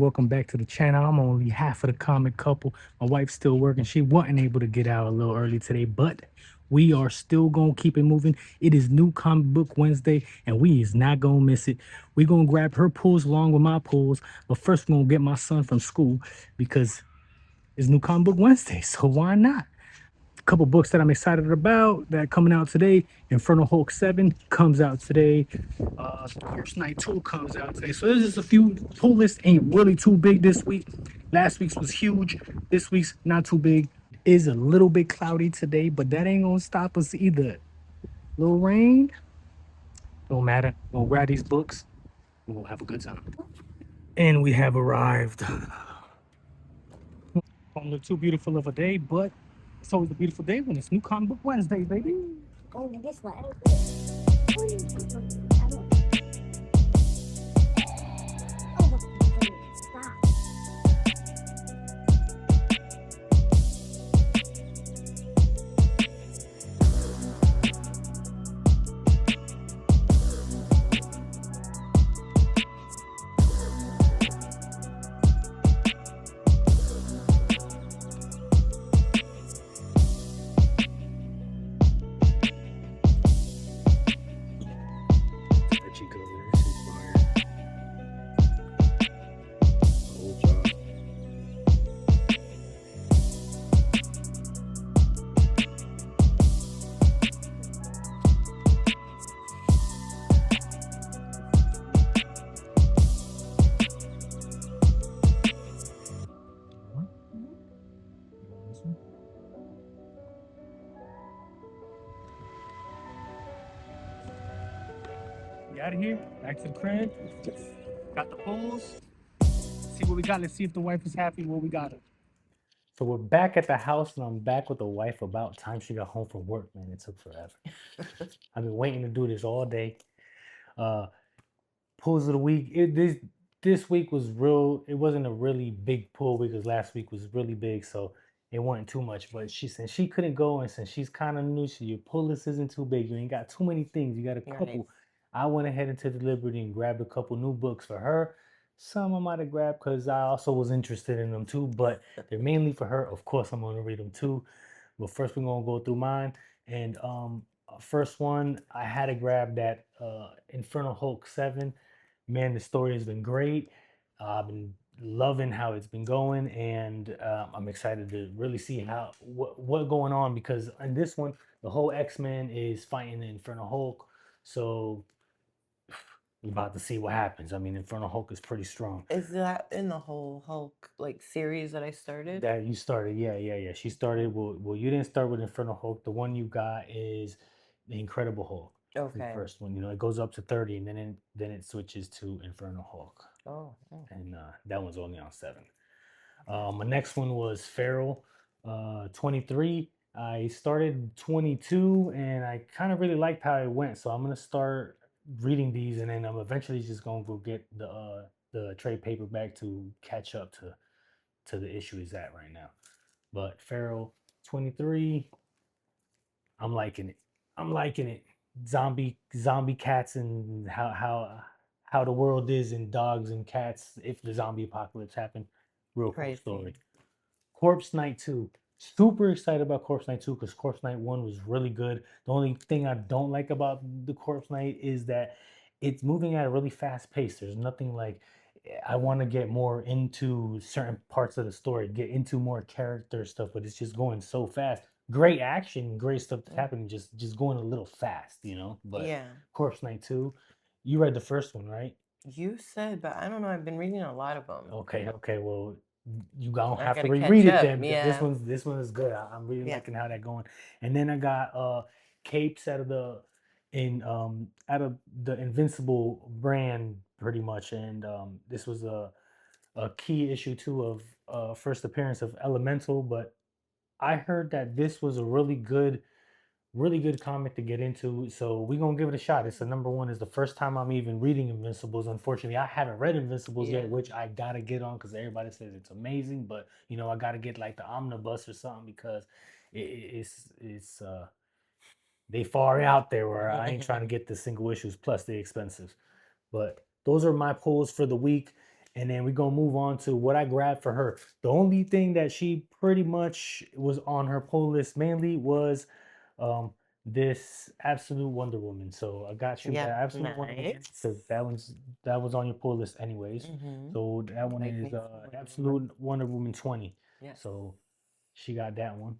welcome back to the channel. I'm only half of the comic couple. My wife's still working. She wasn't able to get out a little early today, but we are still gonna keep it moving. It is new comic book Wednesday, and we is not gonna miss it. We're gonna grab her pulls along with my pulls, but first we're gonna get my son from school because it's new comic book Wednesday. So why not? Couple books that I'm excited about that coming out today. Infernal Hulk 7 comes out today. Corpse Night 2 comes out today. So there's just a few. Pull list ain't really too big this week. Last week's was huge. This week's not too big. Is a little bit cloudy today, but that ain't gonna stop us either. Little rain, don't matter. We'll grab these books and we'll have a good time. And we have arrived. Don't look too beautiful of a day, but it's always a beautiful day when it's new comic book Wednesday, baby. Oh, this one. Stop. That Chico there, she's fire. Old job. We out of here. Back to the crib. Got the pulls. See what we got. Let's see if the wife is happy. What we got her. So we're back at the house, and I'm back with the wife. About time she got home from work, man. It took forever. I've been waiting to do this all day. Uh, Pulls of the week. This week was real. It wasn't a really big pull because last week was really big, so it wasn't too much. But she since she couldn't go, and since she's kind of new, so your pull list isn't too big. You ain't got too many things. You got a Right. couple. I went ahead and took the liberty and grabbed a couple new books for her. Some I might have grabbed because I also was interested in them too, but they're mainly for her. Of course, I'm going to read them too. But first, we're gonna go through mine. And first one, I had to grab that Infernal Hulk 7. Man, the story has been great. I've been loving how it's been going, and I'm excited to really see how what going on because in this one, the whole X-Men is fighting the Infernal Hulk. So we're about to see what happens. I mean, Infernal Hulk is pretty strong. Is that in the whole Hulk like series that I started? That you started, yeah. She started. Well, you didn't start with Infernal Hulk. The one you got is the Incredible Hulk, the Okay. first one. You know, it goes up to 30, and then it switches to Infernal Hulk, Oh. and that one's only on 7. My next one was Feral, 23. I started 22, and I kind of really liked how it went. So I'm gonna start reading these, and then I'm eventually just gonna go get the trade paperback to catch up to the issue is at right now. But Feral 23, I'm liking it. I'm liking it. Zombie cats and how the world is and dogs and cats if the zombie apocalypse happened. Real cool Crazy. story. Corpse Night 2. Super excited about Corpse Night 2 because Corpse Night 1 was really good. The only thing I don't like about the Corpse Night is that it's moving at a really fast pace. There's nothing like I want to get more into certain parts of the story, get into more character stuff, but it's just going so fast. Great action, great stuff that's Mm. happening, just going a little fast, you know. But Yeah. Corpse Night 2, you read the first one, right? You said, but I don't know. I've been reading a lot of them. Okay. Well, you gonna I have to gotta reread catch it up. then because this Yeah. one is good. I'm really Yeah. liking how that going. And then I got capes out of the Invincible brand pretty much, and this was a key issue too of first appearance of Elemental. But I heard that this was a really good comic to get into. So we're gonna give it a shot. It's the number one. Is the first time I'm even reading Invincibles. Unfortunately, I haven't read Invincibles Yeah. yet, which I gotta get on because everybody says it's amazing. But you know, I gotta get like the omnibus or something because it's they far out there where I ain't trying to get the single issues plus the expensive. But those are my pulls for the week. And then we're gonna move on to what I grabbed for her. The only thing that she pretty much was on her pull list mainly was um this Absolute Wonder Woman. So I got you that Yep, Absolute Wonder Woman nice. because that was on your pull list anyways. Mm-hmm. So that one Like is me some Wonder Woman. Absolute Wonder Woman 20. Yes. So she got that one.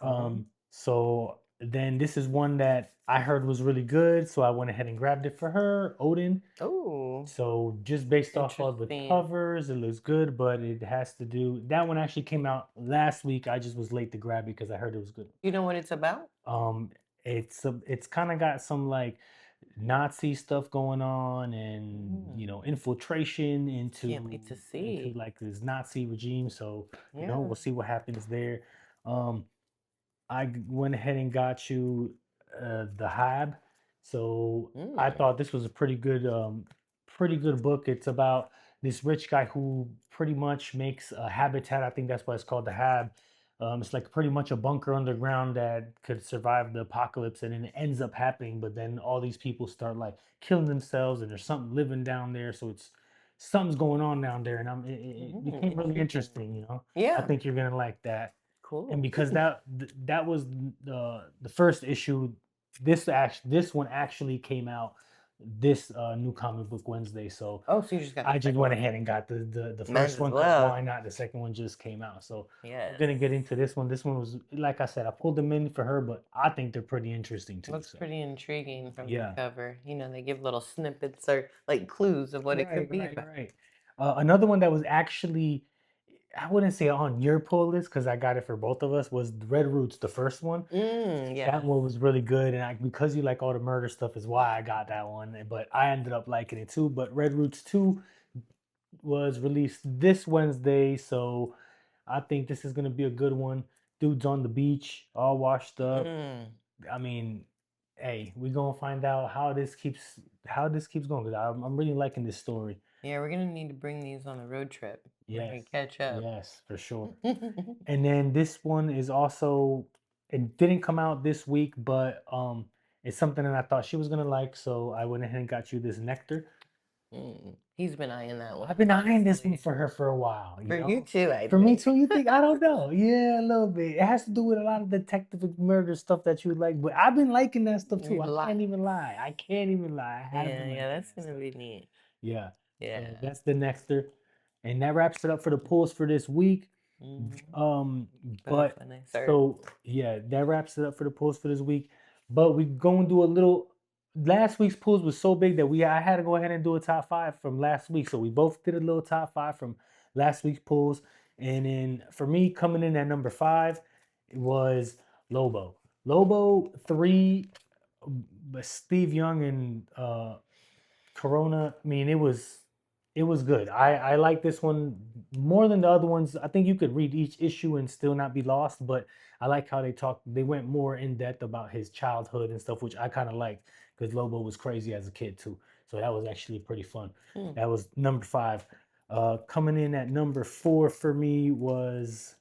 Awesome. So then this is one that I heard was really good, so I went ahead and grabbed it for her, Odin. Oh, So just based off of the interesting. covers, it looks good, but it has to do. That one actually came out last week. I just was late to grab it because I heard it was good. You know what it's about? Um, it's kind of got some like Nazi stuff going on, and infiltration Can't wait to into see. like this Nazi regime. So Yeah. we'll see what happens there. Um, went ahead and got you the Hab. So I Mm. thought this was a pretty good book. It's about this rich guy who pretty much makes a habitat. I think that's why it's called the Hab. It's like pretty much a bunker underground that could survive the apocalypse, and then it ends up happening. But then all these people start like killing themselves, and there's something living down there. So it's something's going on down there, and it became really Interesting. interesting. I Yeah. think you're gonna like that. Cool. And because that was the first issue, this one actually came out this new comic book Wednesday. So Oh, so you just got the I just second went one. ahead and got the Might first as one because well. why not? The second one just came out, so Yes. we're gonna get into this one. This one was, like I said, I pulled them in for her, but I think they're pretty interesting too. Looks So pretty intriguing from yeah, the cover. They give little snippets or like clues of what it could be about. right. Another one that was actually, I wouldn't say on your pull list because I got it for both of us, was Red Roots, the first one. Yeah. That one was really good, and because you like all the murder stuff is why I got that one. But I ended up liking it too. But Red Roots 2 was released this Wednesday, so I think this is gonna be a good one. Dude's on the beach, all washed up. I mean, hey, we gonna find out how this keeps going because I'm really liking this story. Yeah, we're gonna need to bring these on a road trip. We're gonna Yes, catch up. yes, for sure. And then this one is also, it didn't come out this week, but it's something that I thought she was gonna like, so I went ahead and got you this Nectar. He's been eyeing that one. I've been eyeing this one honestly. for her for a while. For you too, I For me think. too. You think? I don't know. Yeah, a little bit. It has to do with a lot of detective murder stuff that you like, but I've been liking that stuff too. You I like. can't even lie. I can't even lie. I have Yeah, been yeah, liking that's that gonna stuff. be neat. Yeah. So Yeah. that's the Nectar, and that wraps it up for the pulls for this week. But When I start. so yeah, that wraps it up for the pulls for this week. But we going to do a little. Last week's pulls was so big that I had to go ahead and do a top 5 from last week. So we both did a little top 5 from last week's pulls, and then for me coming in at number 5, it was Lobo. Lobo 3, but Steve Young and Corona. I mean, it was good. I like this one more than the other ones. I think you could read each issue and still not be lost, but I like how they went more in depth about his childhood and stuff, which I kind of like because Lobo was crazy as a kid too. So that was actually pretty fun. That was number 5. Coming in at number 4 for me was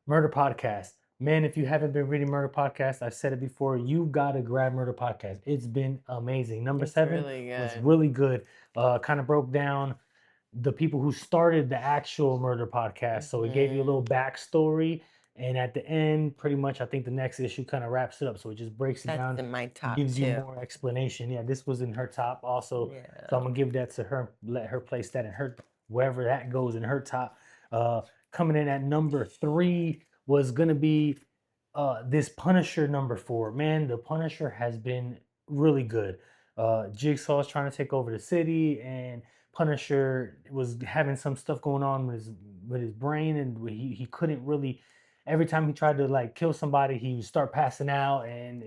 Murder Podcast. Man, if you haven't been reading Murder Podcast, I've said it before, you gotta grab Murder Podcast. It's been amazing. Number It's 7 really was good. really good. Kind of broke down the people who started the actual Murder Podcast. So it gave you a little backstory. And at the end, pretty much, I think the next issue kind of wraps it up. So it just breaks it That's down, in my top gives you too. more explanation. Yeah, this was in her top also. So I'm gonna give that to her, let her place that in her, wherever that goes in her top. Coming in at number 3 was gonna be this Punisher number 4. Man, the Punisher has been really good. Jigsaw's trying to take over the city, and Punisher was having some stuff going on with his brain, and he couldn't really. Every time he tried to like kill somebody, he would start passing out, and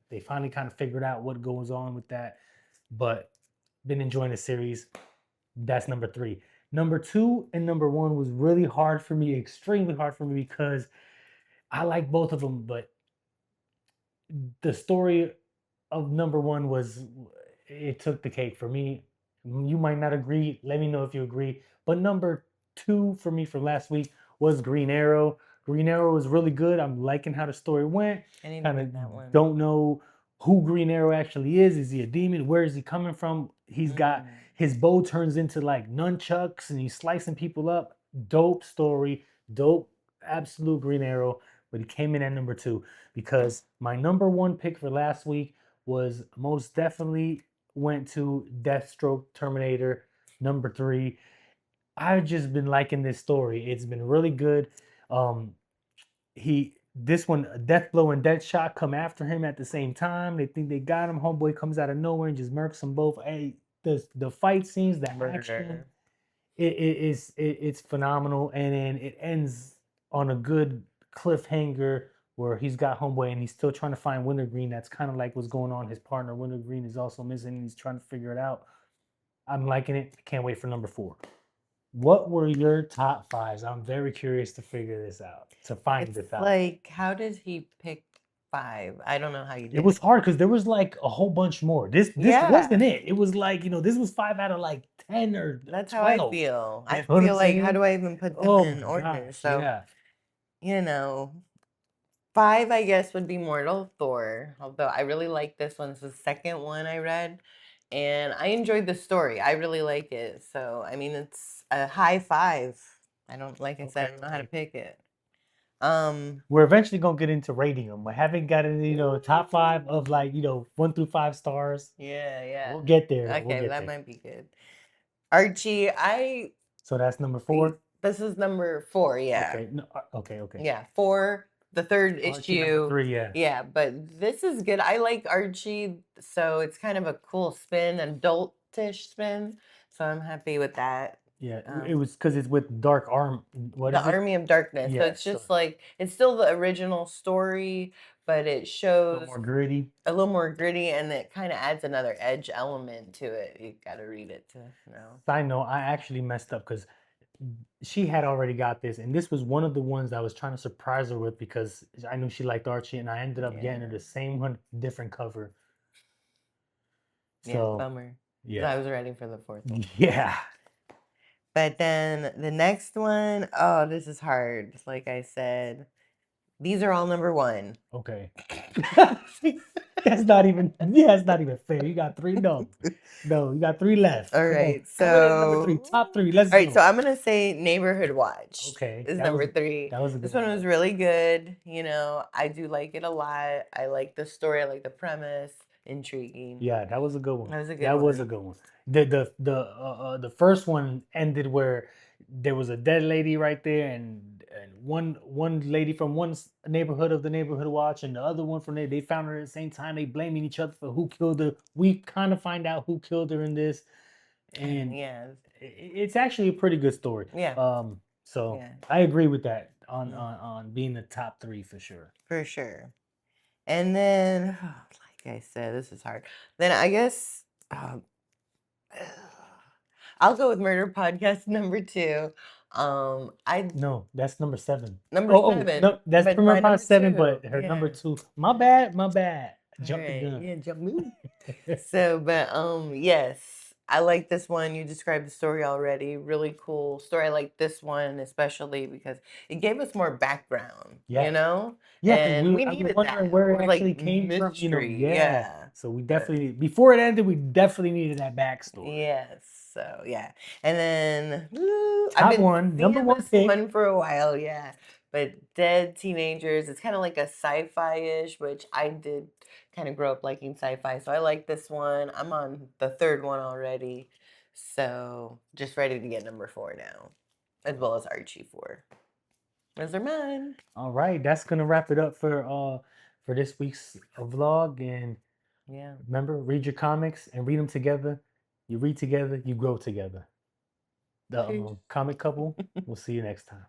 they finally kind of figured out what goes on with that. But been enjoying the series. That's number 3. Number 2 and number 1 was really hard for me, extremely hard for me because I like both of them, but the story of number 1 was, it took the cake for me. You might not agree. Let me know if you agree. But number 2 for me from last week was Green Arrow. Green Arrow was really good. I'm liking how the story went. I need to Kind read that one. of don't know who Green Arrow actually is. Is he a demon? Where is he coming from? He's got his bow turns into like nunchucks and he's slicing people up. Dope story, dope, absolute Green Arrow. But he came in at number 2 because my number 1 pick for last week was most definitely went to Deathstroke Terminator number 3. I've just been liking this story. It's been really good. This one, Deathblow and Deadshot come after him at the same time. They think they got him. Homeboy comes out of nowhere and just murks them both. Hey, the fight scenes, the action, it's phenomenal. And then it ends on a good cliffhanger where he's got Homeboy and he's still trying to find Wintergreen. That's kind of like what's going on. His partner Wintergreen is also missing and he's trying to figure it out. I'm liking it. Can't wait for number 4. What were your top 5s? I'm very curious to figure this out, to find It's this out. like, how did he pick 5? I don't know how you did It was hard because there was like a whole bunch more. This Yeah. wasn't it. It was like, this was 5 out of like 10 or That's 12. how I feel. I You know what I'm feel like, how saying? do I even put them Oh in my order? gosh, So, yeah. you know, 5, I guess, would be Mortal Thor. Although I really like this one. It's the second one I read. And I enjoyed the story. I really like it. So, I mean, it's a high 5. I don't, like I said, I Okay, don't know how to okay. pick it. We're eventually gonna get into rating them. I haven't gotten, top 5 of like, 1 through 5 stars. Yeah. We'll get there. We'll Okay, get that there. might be good. Archie, So that's number 4. this is number 4, yeah. Okay. No, okay. Yeah, 4, the third Archie number issue. 3, yeah. Yeah, but this is good. I like Archie, so it's kind of a cool spin, adultish spin. So I'm happy with that. Yeah, it was because it's with Dark Arm. What is The it? Army of Darkness. So Yeah, it's just so like it's still the original story, but it a shows little more gritty. a little more gritty, and it kind of adds another edge element to it. You got to read it to know. Side note, I actually messed up because she had already got this, and this was one of the ones I was trying to surprise her with because I knew she liked Archie, and I ended up getting her Yeah. the same one, different cover. Yeah, So bummer. 'Cause yeah, I was ready for the 4th one. yeah. But then the next one, oh, this is hard. Like I said, these are all number 1. Okay. That's not even fair. You got 3. No, you got 3 left. All Come on. right, Come in at number 3, so top 3. Let's all right, go. so I'm gonna say Neighborhood Watch. Okay, Is that number was 3. that was a This good one one. was really good. I do like it a lot. I like the story. I like the premise. Intriguing. Yeah, that was a good one. That was a good That was a one. good one. The first one ended where there was a dead lady right there, and one lady from one neighborhood of the Neighborhood Watch, and the other one from there. They found her at the same time. They blaming each other for who killed her. We kind of find out who killed her in this, and Yeah. it's actually a pretty good story. Yeah. So Yeah. I agree with that Mm. on being the top 3 for sure. For sure. And then, like I said, this is hard. Then I guess I'll go with Murder Podcast number 2. No, that's number 7. Number Oh, 7. no, that's but Premier my Pod number 7, 2. but her number Yeah. 2. My bad. Jump the Alright, gun. yeah, jump me. So, but yes, I like this one. You described the story already. Really cool story. I like this one especially because it gave us more background. Yeah. Yeah, Yeah, and we I was needed wondering that. where it Or like actually came from. mystery. Yeah. Yeah. So we definitely, before it ended, we definitely needed that backstory. Yes. So yeah, and then Top I've been one, number seeing 1 this pick. one for a while. Yeah, but Dead Teenagers. It's kind of like a sci-fi-ish, which I did kind of grow up liking sci-fi, so I like this one. I'm on the 3rd one already, so just ready to get number 4 now, as well as Archie 4. Those are mine. All right, that's gonna wrap it up for this week's vlog. And Yeah. remember, read your comics and read them together. You read together, you grow together. The Peace. comic couple. We'll see you next time.